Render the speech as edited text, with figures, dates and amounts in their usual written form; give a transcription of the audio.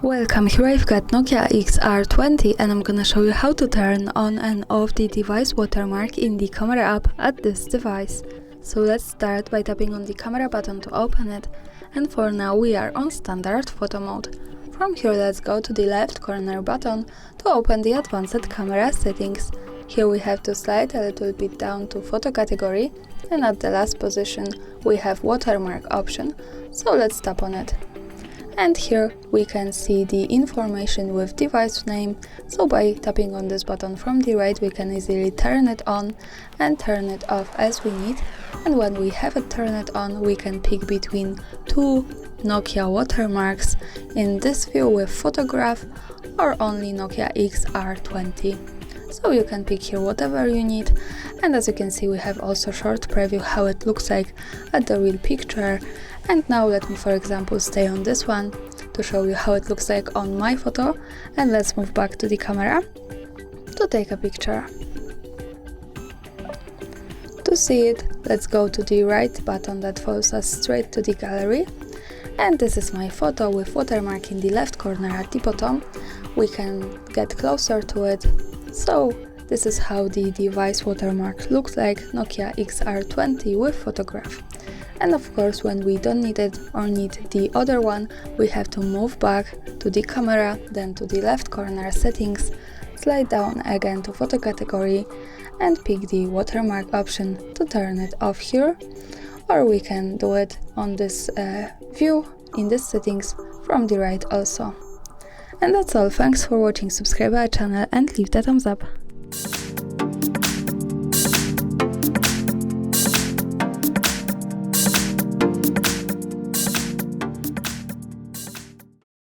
Welcome, here I've got Nokia XR20 and I'm gonna show you how to turn on and off the device watermark in the camera app at this device. So let's start by tapping on the camera button to open it, and for now we are on standard photo mode. From here let's go to the left corner button to open the advanced camera settings. Here we have to slide a little bit down to photo category, and at the last position we have watermark option, so let's tap on it. And here we can see the information with device name, so by tapping on this button from the right we can easily turn it on and turn it off as we need, and when we have it turned it on we can pick between two Nokia watermarks in this view with photograph or only Nokia XR20. So you can pick here whatever you need, and as you can see we have also short preview how it looks like at the real picture. And now let me for example stay on this one to show you how it looks like on my photo, and let's move back to the camera to take a picture. To see it, let's go to the right button that follows us straight to the gallery, and this is my photo with watermark in the left corner at the bottom. We can get closer to it. So this is how the device watermark looks like, Nokia XR20 with photograph. And of course when we don't need it or need the other one, we have to move back to the camera, then to the left corner settings, slide down again to photo category and pick the watermark option to turn it off here, or we can do it on this view in this settings from the right also. And that's all, thanks for watching, subscribe our channel and leave the thumbs up.